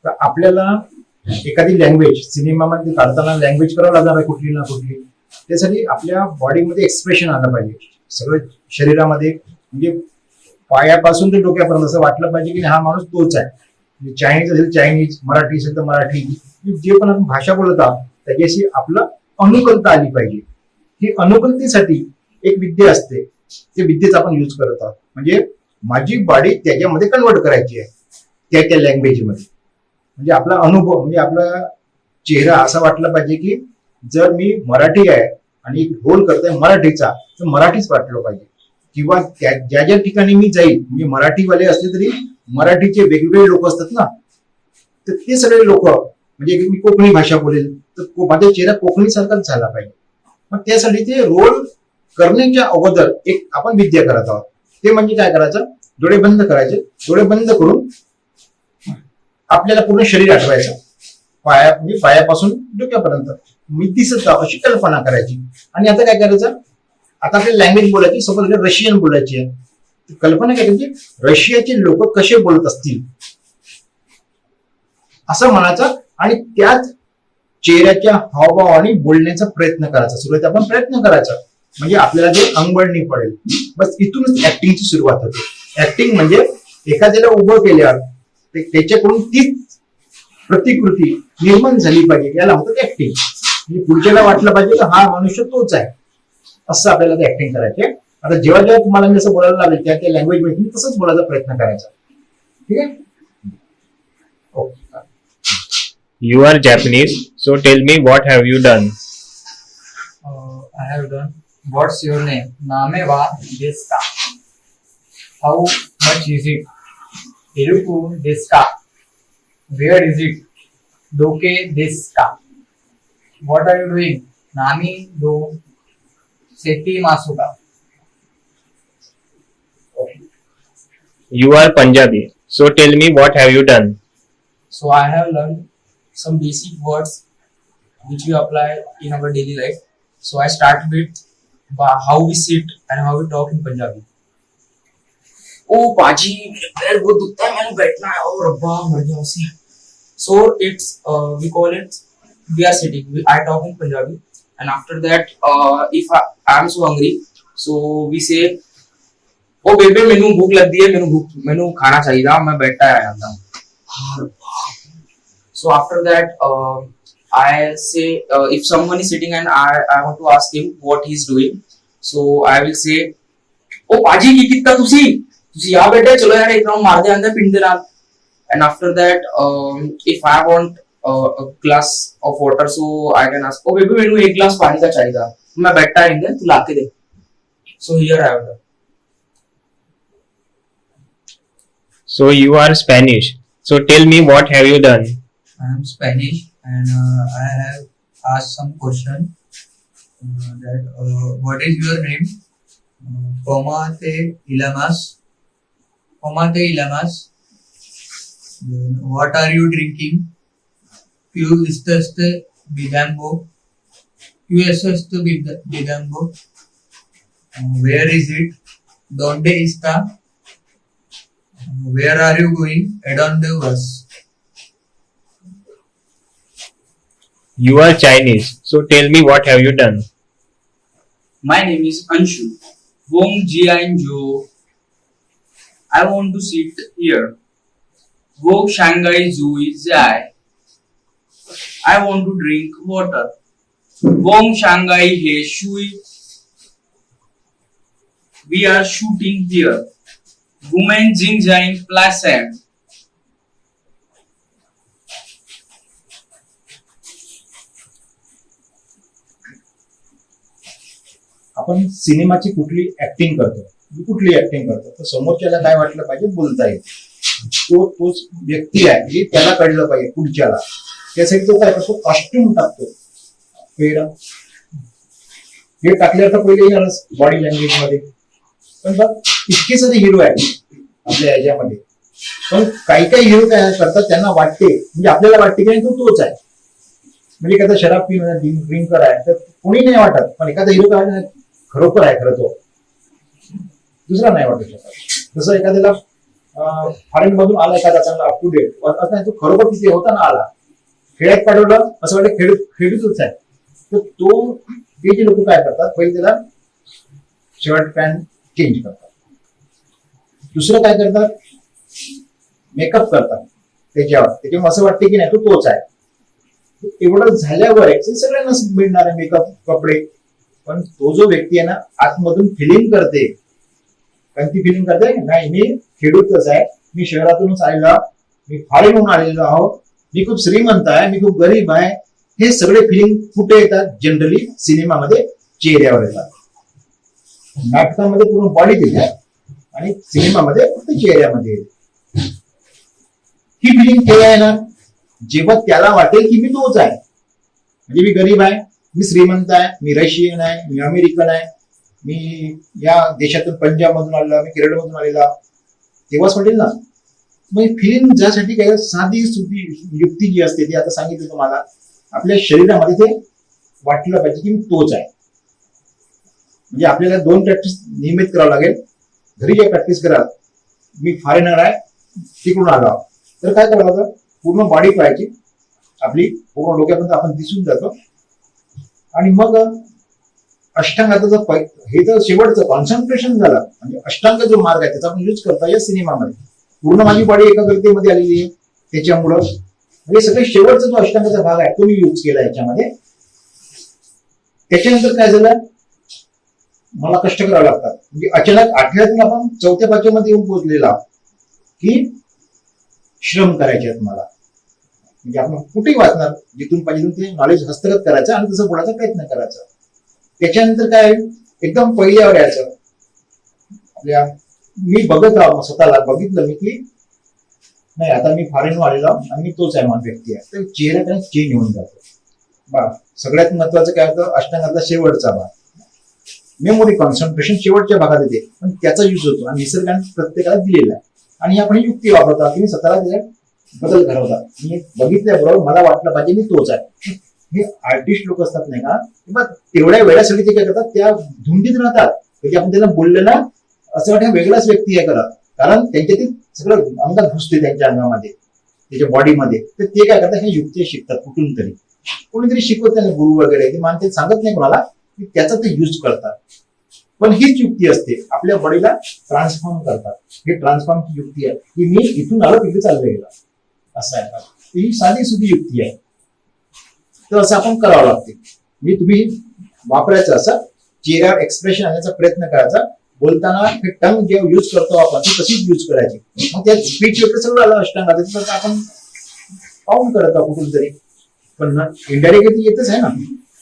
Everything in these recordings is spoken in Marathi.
तर आपल्याला एखादी लँग्वेज सिनेमामध्ये काढताना लँग्वेज करावं लागणार आहे कुठली ना कुठली. त्यासाठी आपल्या बॉडीमध्ये एक्सप्रेशन आलं पाहिजे सगळं शरीरामध्ये, म्हणजे पायापासून ते डोक्यापर्यंत असं वाटलं पाहिजे की हा माणूस तोच आहे. चायनीज असेल चायनीज, मराठी असेल तर मराठी, जे पण आपण भाषा बोलत आहोत त्याच्याशी आपलं अनुकूलता आली पाहिजे. ही अनुकूलतेसाठी एक विद्या असते, ते विद्येचा आपण यूज करत आहोत. म्हणजे माझी बॉडी त्याच्यामध्ये कन्वर्ट करायची आहे त्या लँग्वेजमध्ये. म्हणजे आपला अनुभव, म्हणजे आपला चेहरा असा वाटला पाहिजे की जर मी मराठी आहे आणि रोल करतोय मराठीचा, तर मराठीच वाटलं पाहिजे. किंवा ज्या ज्या ठिकाणी मी जाईल, म्हणजे मराठीवाले असले तरी मराठीचे वेगवेगळे लोक असतात ना, तर ते सगळे लोक, म्हणजे मी कोकणी भाषा बोलेल तर माझा चेहरा कोकणी सारखाच झाला पाहिजे. मग त्यासाठी ते रोल करण्याच्या अगोदर एक आपण विद्या करत आहोत. ते म्हणजे काय करायचं, डोळे बंद करायचे, डोळे बंद करून आपल्याला पूर्ण शरीर आठवायचं, म्हणजे पायापासून डोक्यापर्यंत मी दिसत अशी कल्पना करायची. आणि आता काय करायचं, आता आपल्याला लँग्वेज बोलायची, सपोज रशियन बोलायची आहे, कल्पना करायची रशियाचे लोक कसे बोलत असतील असं म्हणायचं. आणि त्याच चेहऱ्याच्या हावभावाने बोलण्याचा प्रयत्न करायचा. सुरुवात आपण प्रयत्न करायचा, म्हणजे आपल्याला ते अंगवळणी पडेल. बस इथूनच ऍक्टिंगची सुरुवात होते. ऍक्टिंग म्हणजे एखाद्याला उभं केल्यावर त्याच्याकडून तीच प्रतिकृती निर्माण झाली पाहिजे, याला म्हणतात ऍक्टिंग. म्हणजे पुढच्याला वाटलं पाहिजे की हा मनुष्य तोच आहे, असं आपल्याला ते ऍक्टिंग करायचे. आता जेव्हा जेव्हा तुम्हाला मी असं बोलायला लागेल त्या त्या लँग्वेज मध्ये तसंच बोलायचा प्रयत्न करायचा. ठीक आहे. You are Japanese, so tell me what have you done? I have done. What's your name? Name wa desu ka? How much is it? Iruku desu ka? Where is it? Doke desu ka? What are you doing? Nami do seti masu ka? You are Punjabi, so tell me what have you done? So I have learned some basic words which we apply in our daily life. So I start with how we sit and how we talk in Punjabi. Oh पाजी पैर बहुत दुखता है, मैंने बैठना है और रब्बा मर गया उसे. So it's we call it we are sitting. I talk in Punjabi, and after that if I am so hungry, so we say oh baby मैंने भूख लग दी है, मैंने खाना चाहिए, मैं बैठा आया था. So after that, I say if someone is sitting and I want to ask him what he's doing, so I will say, "Oh पाजी की कितना तुसी यहाँ बैठे चलो यार एक राउंड मार दे अंदर पिंड दे रात." And after that, if I want a glass of water, so I can ask, "Oh baby मैंने एक glass पानी का चाहिए था, मैं बैठा है इधर तू लाके दे." So here I have done. So you are Spanish, so tell me what have you done? I am Spanish and I have asked some question that what is your name? Como te llamas? Como te llamas? What are you drinking? ¿Qué estás bebiendo? ¿Qué estás bebiendo? Where is it? ¿Dónde está? Where are you going? ¿A dónde vas? You are Chinese, so tell me what have you done? My name is Anshu. Wong Jianzhou. I want to sit here. Wo Shanghai Zui Zai. I want to drink water. Wong Shanghai He Shui. We are shooting here. Women Xinjiang Plasan. आपण सिनेमाची कुठली ऍक्टिंग करतो, तर समोरच्याला काय वाटलं पाहिजे, बोलता येईल. तोच व्यक्ती आहे हे त्याला कळलं पाहिजे पुढच्याला. त्यासाठी तो काय करतो, कॉस्ट्युम टाकतो. हे टाकल्यावर पहिले बॉडी लँग्वेज मध्ये पण इतके सारे हिरो आहेत आपल्या याच्यामध्ये. पण काही हिरो काय करतात, त्यांना वाटते, म्हणजे आपल्याला वाटते की तो तोच आहे. म्हणजे एखादा शराब पिऊन ड्रिंकर आहे तर कोणी नाही वाटत, पण एखादा हिरो काय खरोखर आहे, खरं तो दुसरा नाही वाटू शकत. जसं एखाद्याला फॉरेन मधून आला एखादा चांगला अप टू डेट असं नाही, तो खरोखर तिथे होता ना आला, खेड्यात पाठवलं असं वाटतं खेडूतच आहे, तर तो ते जे लोक काय करतात, पहिले त्याला शर्ट पॅन्ट चेंज करतात, दुसरं काय करतात, मेकअप करतात त्याच्यामुळे असं वाटतं की नाही तो तोच आहे. एवढं झाल्यावर सगळ्यांना मिळणार आहे मेकअप कपडे, पण तो जो व्यक्ती आहे ना आतमधून फिलिंग करते, कारण ती फिलिंग करते नाही मी खेडूतच आहे, मी शहरातूनच आलेलो, मी फॉरेनहून आलेलो आहोत, मी खूप श्रीमंत आहे, मी खूप गरीब आहे, हे सगळे फिलिंग कुठे येतात, जनरली सिनेमामध्ये चेहऱ्यावर येतात. नाटकामध्ये पूर्ण बॉडीत येते आणि सिनेमामध्ये फक्त चेहऱ्यामध्ये येते. ही फिलिंग केव्हा येणार, जेव्हा त्याला वाटेल की मी तोच आहे, म्हणजे मी गरीब आहे, मी श्रीमंत आहे, मी रशियन आहे, मी अमेरिकन आहे, मी या देशातून पंजाब मधून आलेला, मी केरळ मधून आलेला, तेव्हाच वाटेल ना. मग फिलिंग ज्यासाठी काय साधी सुधी युक्ती जी असते ती आता सांगितली तुम्हाला, आपल्या शरीरामध्ये ते वाटलं पाहिजे की मी तोच आहे. म्हणजे आपल्याला 2 प्रॅक्टिस नियमित करावं लागेल. घरी जे प्रॅक्टिस करा, मी फॉरेनर आहे तिकडून आलो, तर काय करावं लागतं, पूर्ण बॉडी पाहायची आपली, पूर्ण डोक्यापर्यंत आपण दिसून जातो, आणि मग अष्टांगाचं हे तर शेवटचं कॉन्सन्ट्रेशन झालं, म्हणजे अष्टांग जो मार्ग आहे त्याचा आपण यूज करता या सिनेमामध्ये. पूर्ण माझी बॉडी एकाग्रतेमध्ये आलेली आहे, त्याच्यामुळं म्हणजे सगळे शेवटचा जो अष्टांगाचा भाग आहे तो मी यूज केला याच्यामध्ये. त्याच्यानंतर काय झालं, मला कष्ट करावं लागतात, म्हणजे अचानक आठव्यातून आपण 4थ्या-5व्या मध्ये येऊन पोहोचलेला की श्रम करायचे आहेत मला, म्हणजे आपण कुठेही वाचणार, जिथून पाहिजे ते नॉलेज हस्तगत करायचं आणि तसं बोलायचा प्रयत्न करायचा. त्याच्यानंतर काय, एकदम पहिल्यावर यायचं, आपल्या मी बघत राहतो स्वतःला, बघितलं मी की नाही आता मी फॉरेन आलेलो आणि मी तोच आहे, माझा व्यक्ती आहे, तर चेहऱ्याकडे चेंज होऊन जातो. बा सगळ्यात महत्वाचं काय होतं, अष्टांगातला शेवटचा भाग मेमोरी कॉन्सन्ट्रेशन शेवटच्या भागात येते, पण त्याचा युज होतो आणि निसर्गाने प्रत्येकाला दिलेला आहे. आणि आपण युक्ती वापरतात की स्वतःला त्याच्यात बदल घडवतात. मी बघितल्याबरोबर मला वाटलं पाहिजे मी तोच आहे. हे आर्टिस्ट लोक असतात नाही का, मग तेवढ्या वेळासाठी ते काय करतात, त्या धुंदीत राहतात, म्हणजे आपण त्यांना बोललं ना असं वाटतं वेगळाच व्यक्ती आहे करत, कारण त्यांच्यातील सगळं अंगात घुसते त्यांच्या अंगामध्ये, त्याच्या बॉडीमध्ये. तर ते काय करतात, हे युक्ती शिकतात कुठून तरी, कोणीतरी शिकवत नाही, गुरु वगैरे ते मानते, सांगत नाही कोणाला, त्याचा ते युज करतात. पण हीच युक्ती असते, आपल्या बॉडीला ट्रान्सफॉर्म करतात. हे ट्रान्सफॉर्मची युक्ती आहे की मी इथून आलो तिथे चाललं गेला, असं आहे. ही साधी सुधी युक्ती आहे, तर असं आपण करावं लागते. मी तुम्ही वापरायचं, असं चेहऱ्यावर एक्सप्रेशन आणण्याचा प्रयत्न करायचा. बोलताना हे टंग जेव्हा युज करतो आपण ती तशीच युज करायची. मग त्या स्पीच वगैरे सगळं आलं अष्टांगात, तर आपण पाहून करत आहोत कुठून तरी, पण इनडायरेक्टली येतच आहे ना.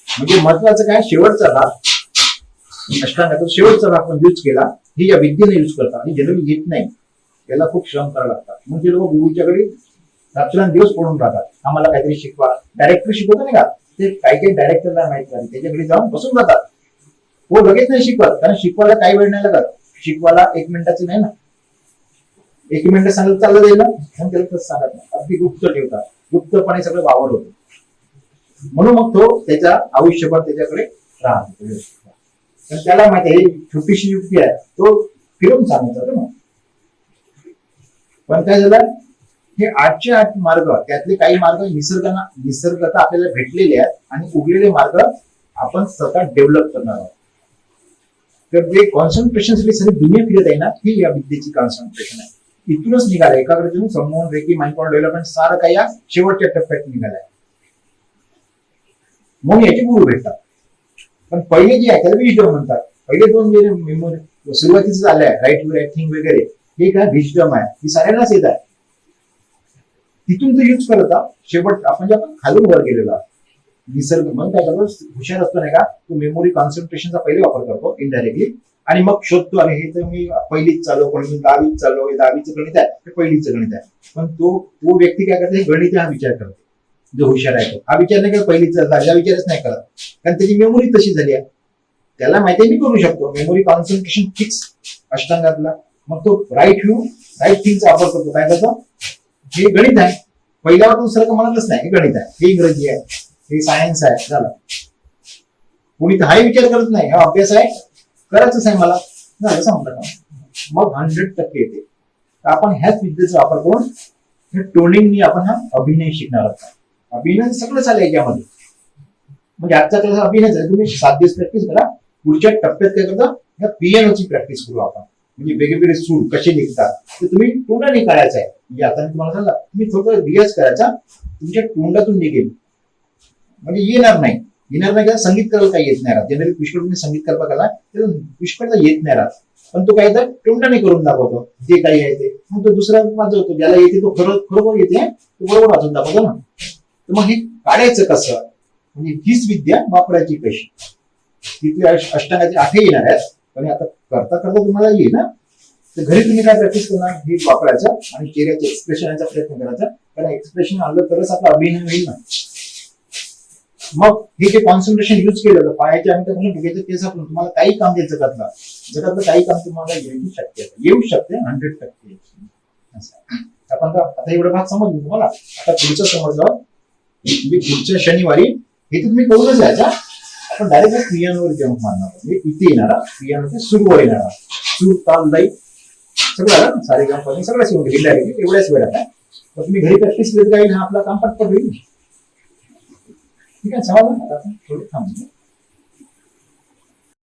म्हणजे महत्वाचं काय, शेवटचा भाग अष्टांगाचा शेवटचा भाग आपण युज केला, ही या विद्येने युज करतात आणि जनरली येत नाही, याला खूप श्रम करावं लागतात. म्हणजे लोक गुरुच्याकडे रात्रंदिवस पडून राहतात, आम्हाला काहीतरी शिकवा. डायरेक्टर शिकवतो नाही का, ते काही काही डायरेक्टरला माहित नाही, त्याच्याकडे जाऊन बसून राहतात. हो लगेच नाही शिकवत, कारण शिकवायला काही वेळ नाही लागत, शिकवायला 1 मिनिटाचं नाही ना, 1 मिनिट सांगत चाललं जाईल ना, म्हणून त्याला तसं सांगत नाही, अगदी गुप्त ठेवतात, गुप्तपणे सगळं वावर होतं. म्हणून मग तो त्याच्या आयुष्यभर त्याच्याकडे राहतो. त्याला माहिती आहे छोटीशी युक्ती आहे, तो फिरून सांगत ना. पण काय झालं, हे 8चे 8 मार्ग, त्यातले काही मार्ग निसर्गात आपल्याला भेटलेले आहेत आणि उरलेले मार्ग आपण स्वतः डेव्हलप करणार आहोत. तर जे कॉन्सन्ट्रेशनसाठी सगळी दुनिया फिरत आहे ना, ही या विद्येची कॉन्सन्ट्रेशन आहे. इथूनच निघालं, एकाग्रतेतून समूह रेकी माइंड पॉवर डेव्हलपमेंट सारं काही या शेवटच्या टप्प्यात निघालंय. म्हणून याचे गुरु भेटतात. पण पहिले जे आहे त्याला विजडम म्हणतात. पहिले 2 जे मेमोरी सुरुवातीच झालंय, राईट टू राईट थिंग वगैरे, हे काय विजडम आहे, ही सगळ्यांनाच येत आहे. तिथून तो यूज करता शेवट आपण जे आपण खालून वर गेलेला निसर्ग, मग काय करतो, हुशार असतो नाही का, तो मेमोरी कॉन्सन्ट्रेशनचा पहिले वापर करतो इनडायरेक्टली, आणि मग शोधतो, आणि हे तर मी पहिलीच चालू, कोणी मी 10वीच चालू, हे 10वीचं गणित आहे, हे पहिलीचं गणित आहे. पण तो व्यक्ती काय करते, गणित हा विचार करते, जो हुशार आहे तो हा विचार नाही करत, पहिलीचा हा विचारच नाही करत, कारण त्याची मेमोरी तशी झाली आहे. त्याला माहिती आहे मी करू शकतो, मेमोरी कॉन्सन्ट्रेशन फिक्स अष्टांगातला. मग तो राईट थिंगचा वापर करतो. काय करतो, हे गणित आहे, पहिल्यावर दुसरं म्हणतच नाही, हे गणित आहे, हे इंग्रजी आहे, हे सायन्स आहे, झालं. कोणी तर हाही विचार करत नाही, हा अभ्यास आहे, करायचंच आहे मला, झालं, संपलं. मग 100% येते. तर आपण ह्याच विद्येचा वापर करून हे टोनिंगनी आपण हा अभिनय शिकणार आहोत. अभिनय सगळं चालेल याच्यामध्ये. म्हणजे आजचा क्लास अभिनयच आहे. तुम्ही 7 दिवस प्रॅक्टिस करा. पुढच्या टप्प्यात काय करता, ह्या पियानोची प्रॅक्टिस करू आपण. म्हणजे वेगवेगळे सूर कसे निघतात ते तुम्ही तोंडाने काढायचं आहे. म्हणजे आता मी तुम्हाला सांगा, तुम्ही थोडं रियाज करायचा, तुमच्या तोंडातून निघेल. म्हणजे येणार नाही का, संगीत करायला काही येत नाही राहत. जनरली पुष्कळ तुम्ही संगीत करता कला पुष्कळला येत नाही राहत, पण तो काय तर तोंडाने करून दाखवतो जे काही आहे ते. मग तो दुसरा वाजवतो, ज्याला येते तो खरोखर येते, तो बरोबर वाजवून दाखवतो ना. तर मग हे काढायचं कसं, म्हणजे हीच विद्या वापरायची कशी. तिथे अष्टांगाचे 8 येणार आहेत, पण आता करता तुम्हाला येईल ना. तर घरी तुम्ही काय प्रॅक्टिस करणार, हे वापरायचं आणि चेहऱ्याचे एक्सप्रेशनचा प्रयत्न करायचा. कारण एक्सप्रेशन आलं तरच आपला अभिनय होईल ना. मग हे जे कॉन्सन्ट्रेशन युज केलं, पायाच्या आणि डोक्याचं केस आपण तुम्हाला काही काम द्यायचं जगातलं काही काम तुम्हाला येऊ शकते 100%. आपण आता एवढं भाग समजलं तुम्हाला. आता पुढचं समजलं, म्हणजे पुढच्या शनिवारी हे तर तुम्ही करूनच जायचा. आपण डायरेक्ट पियानोवर जेव्हा मारणार, म्हणजे इथे येणारा पियानोच्या सुरूवर येणारा सूर, ताल, लय सगळं आलं, सारे काम पण सगळं शिवून घेईल डायरेक्ट एवढ्याच वेळात आहे. तर तुम्ही घरी प्रॅक्टिस करत जाईल, हा आपला काम पटकन होईल. ठीक आहे, समजलं. आता थोडं थांबतो.